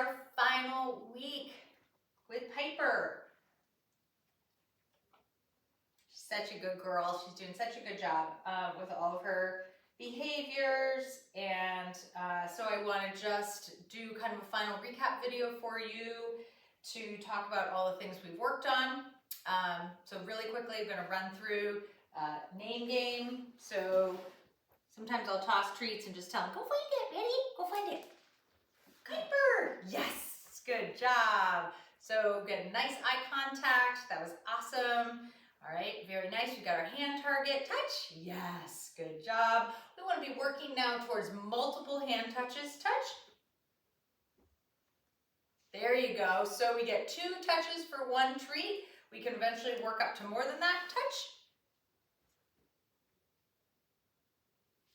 our final week with Piper. She's such a good girl. She's doing such a good job with all of her behaviors, and so I want to just do kind of a final recap video for you to talk about all the things we've worked on. So really quickly, I'm going to run through name game. So sometimes I'll toss treats and just tell them, go find it, ready? Go find it. Piper! Yes, good job. So get nice eye contact. That was awesome. All right, very nice. We got our hand target. Touch. Yes, good job. We want to be working now towards multiple hand touches. Touch. There you go. So we get 2 touches for 1 treat. We can eventually work up to more than that. Touch.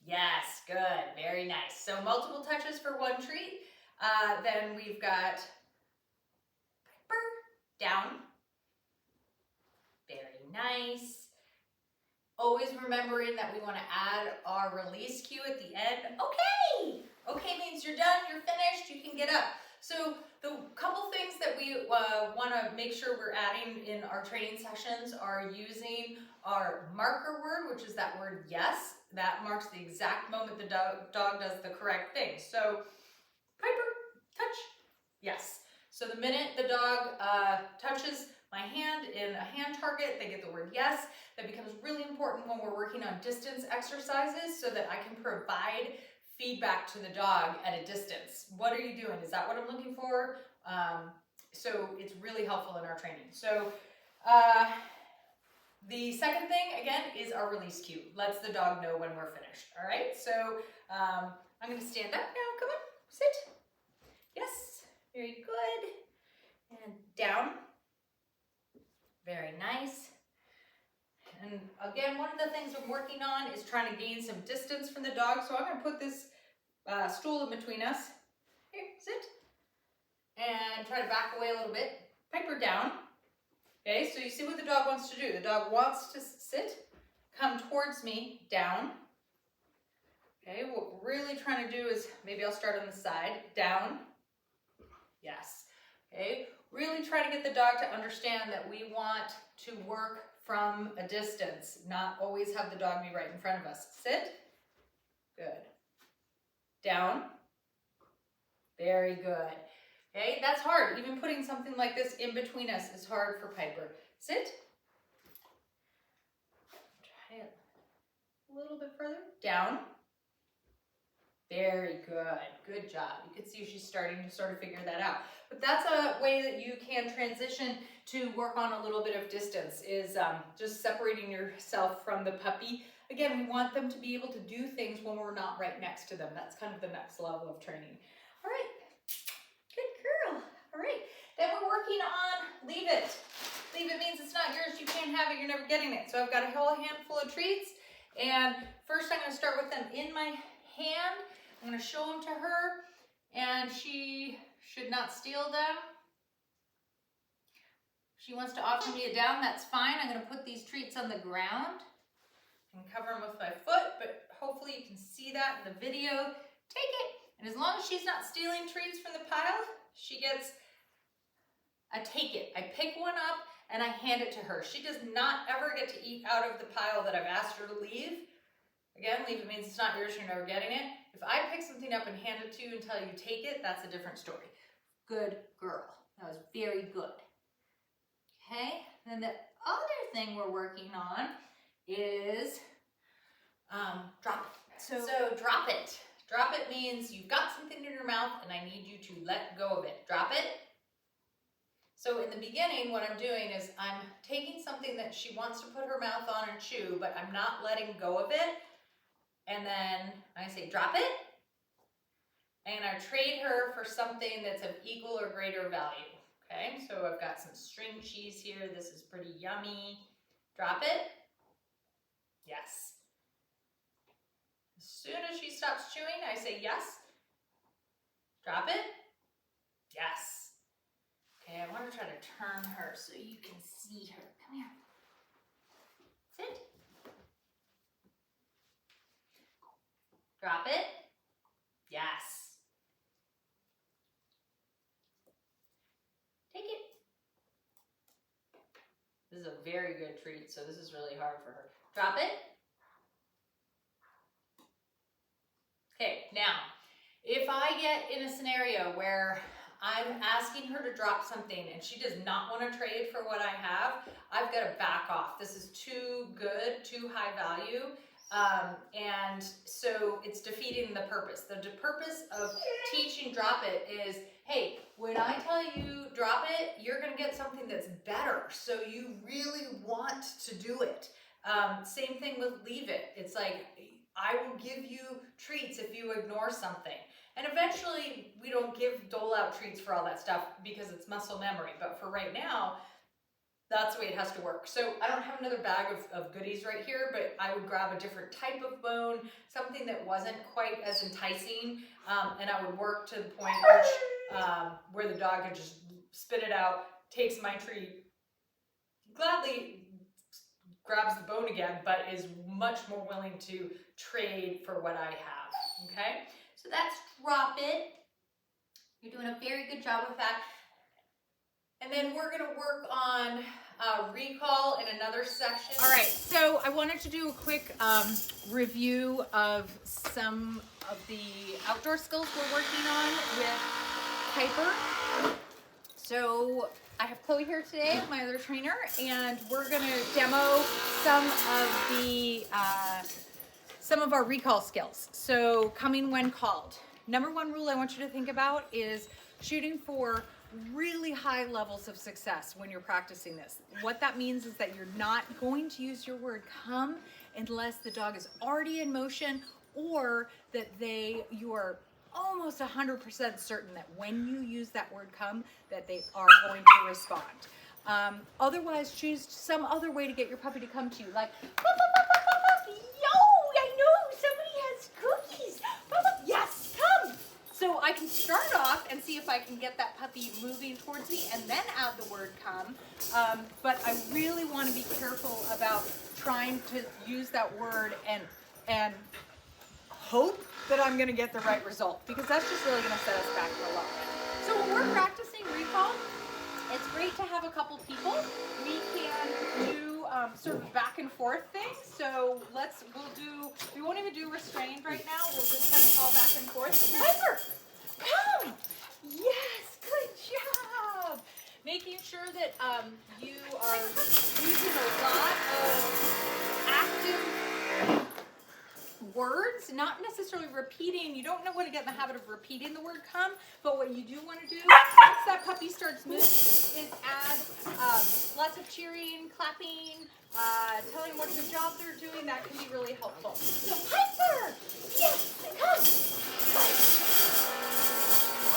Yes, good. Very nice. So multiple touches for 1 treat. Then we've got Piper, down. Very nice. Always remembering that we want to add our release cue at the end. Okay! Okay means you're done, you're finished, you can get up. So the couple things that we want to make sure we're adding in our training sessions are using our marker word, which is that word yes. That marks the exact moment the dog does the correct thing. So Piper, touch, yes. So the minute the dog touches my hand in a hand target, they get the word yes. That becomes really important when we're working on distance exercises so that I can provide feedback to the dog at a distance. What are you doing? Is that what I'm looking for? So it's really helpful in our training. So the second thing, again, is our release cue. Lets the dog know when we're finished. All right, so I'm going to stand up now. Come on, sit. Yes, very good. And down. Very nice. And again, one of the things I'm working on is trying to gain some distance from the dog. So I'm going to put this stool in between us. Here, sit. And try to back away a little bit. Piper down. Okay, so you see what the dog wants to do. The dog wants to sit, come towards me, down. Okay, what we're really trying to do is, maybe I'll start on the side, down. Yes. Okay, really try to get the dog to understand that we want to work from a distance, not always have the dog be right in front of us. Sit. Good. Down. Very good. Okay, that's hard. Even putting something like this in between us is hard for Piper. Sit. Try it a little bit further. Down. Very good. Good job. You can see she's starting to sort of figure that out. But that's a way that you can transition to work on a little bit of distance, is just separating yourself from the puppy. Again, we want them to be able to do things when we're not right next to them. That's kind of the next level of training. All right. Good girl. All right. Then we're working on leave it. Leave it means it's not yours. You can't have it. You're never getting it. So I've got a whole handful of treats. And first I'm going to start with them in my hand. I'm going to show them to her, and she should not steal them. If she wants to offer me a down, that's fine. I'm going to put these treats on the ground and cover them with my foot, but hopefully you can see that in the video. Take it. And as long as she's not stealing treats from the pile, she gets a take it. I pick one up and I hand it to her. She does not ever get to eat out of the pile that I've asked her to leave. Again, leave it means it's not yours, you're never getting it. If I pick something up and hand it to you and tell you take it, that's a different story. Good girl. That was very good. Okay, then the other thing we're working on is drop it. So drop it. Drop it means you've got something in your mouth and I need you to let go of it. Drop it. So in the beginning, what I'm doing is I'm taking something that she wants to put her mouth on and chew, but I'm not letting go of it. And then I say, drop it. And I trade her for something that's of equal or greater value. Okay, so I've got some string cheese here. This is pretty yummy. Drop it. Yes. As soon as she stops chewing, I say yes. Drop it. Yes. Okay, I want to try to turn her so you can see her. Come here. Sit. Drop it. Yes. This is a very good treat, so this is really hard for her. Drop it. Okay, now, if I get in a scenario where I'm asking her to drop something and she does not want to trade for what I have, I've got to back off. This is too good, too high value. And so it's defeating the purpose. The purpose of teaching drop it is, hey, when I tell you drop it, you're going to get something that's better. So you really want to do it. Same thing with leave it. It's like, I will give you treats if you ignore something. And eventually we don't dole out treats for all that stuff because it's muscle memory. But for right now, that's the way it has to work. So I don't have another bag of goodies right here, but I would grab a different type of bone, something that wasn't quite as enticing, and I would work to the point where the dog could just spit it out, takes my treat, gladly grabs the bone again, but is much more willing to trade for what I have, okay? So that's drop it. You're doing a very good job with that. And then we're gonna work on recall in another section. All right, so I wanted to do a quick review of some of the outdoor skills we're working on with Piper. So I have Chloe here today, my other trainer, and we're gonna demo some of our recall skills. So coming when called. Number one rule I want you to think about is shooting for really high levels of success when you're practicing this. What that means is that you're not going to use your word come unless the dog is already in motion or that you are almost 100% certain that when you use that word come, that they are going to respond. Otherwise, choose some other way to get your puppy to come to you, like, yo, I know, somebody has cookies. Yes, come. So I can start off and see if I can get that puppy moving towards me and then add the word come. But I really want to be careful about trying to use that word and hope that I'm going to get the right result, because that's just really going to set us back in the long run. So when we're practicing recall, it's great to have a couple people. We can do sort of back and forth things. So we won't even do restrained right now. We'll just kind of call back and forth. Piper, come! Yes, good job! Making sure that you are using a lot of active words, not necessarily repeating. You don't want to get in the habit of repeating the word come, but what you do want to do once that puppy starts moving is add lots of cheering, clapping, telling what a good job they're doing. That can be really helpful. So Piper, yes, come.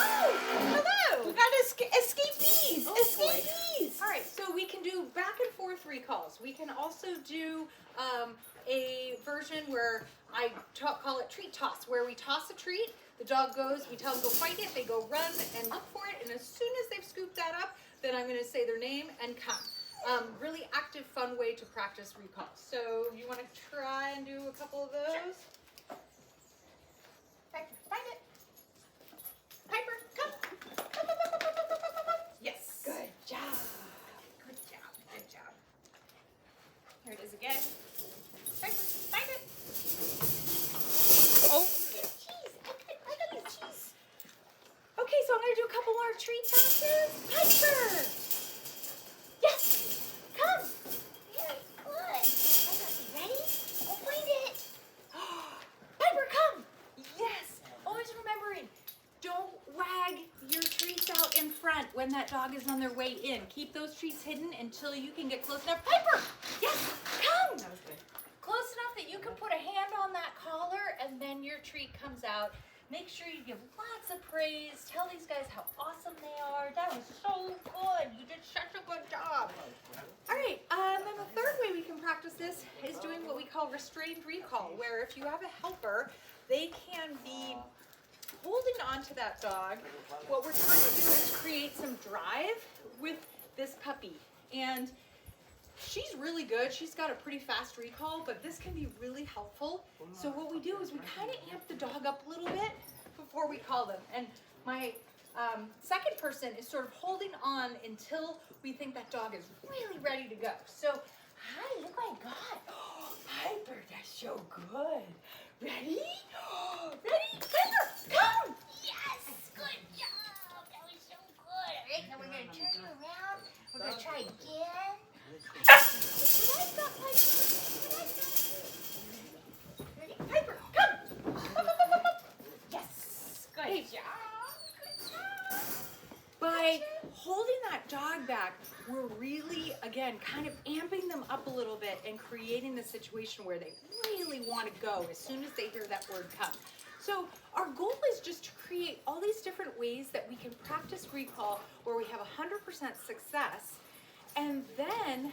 Oh, hello. We got escapees. Oh, escapees. All right, so we can do back and forth recalls. We can also do a version where I call it treat toss, where we toss a treat, the dog goes, we tell them go fight it, they go run and look for it, and as soon as they've scooped that up, then I'm going to say their name and come. Really active, fun way to practice recall. So you want to try and do a couple of those? Piper, find it. Piper, come. Come. Yes. Good job. Good job. Good job. Here it is again. Piper, find it. Oh, cheese. I got you cheese. Okay, so I'm going to do a couple more treat tosses. Piper. Yes. Come. Very good. I got you. Ready? Go find it. Piper, come. Yes. Always remembering, don't wag your treats out in front when that dog is on their way in. Keep those treats hidden until you can get close enough. Piper. Yes. Come. That was good. Close enough that you can put a hand on that collar and then your treat comes out. Make sure you give lots of praise. Tell these guys how awesome they are. That was so good. You did such a good job. All right, then the third way we can practice this is doing what we call restrained recall, where if you have a helper, they can be holding on to that dog. What we're trying to do is create some drive with this puppy. And she's really good. She's got a pretty fast recall, but this can be really helpful. So what we do is we kind of amp the dog up a little bit before we call them. And my Second person is sort of holding on until we think that dog is really ready to go. So, hi, look what I got. Piper, that's so good. Ready? Ready? Piper, come! Yes, good job. That was so good. All right, now we're going to turn you around. We're going to try again. Ready? Piper, come! Yes, good job. By holding that dog back, we're really, again, kind of amping them up a little bit and creating the situation where they really want to go as soon as they hear that word come. So our goal is just to create all these different ways that we can practice recall where we have 100% success, and then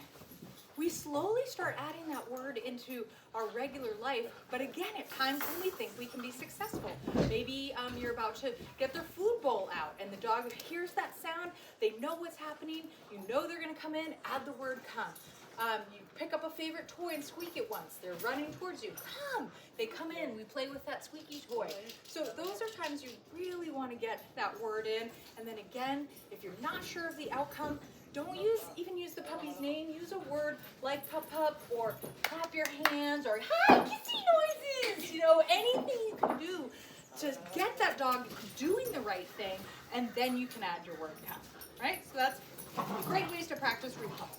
we slowly start adding that word into our regular life, but again, at times when we think we can be successful. Maybe you're about to get their food bowl out and the dog hears that sound, they know what's happening, you know they're gonna come in, add the word come. You pick up a favorite toy and squeak it once, they're running towards you, come! They come in, we play with that squeaky toy. So those are times you really wanna get that word in, and then again, if you're not sure of the outcome, don't even use the puppy's name. Use a word like pup or clap your hands or hi, kissy noises. You know, anything you can do to get that dog doing the right thing, and then you can add your word come. Right? So that's great ways to practice recall.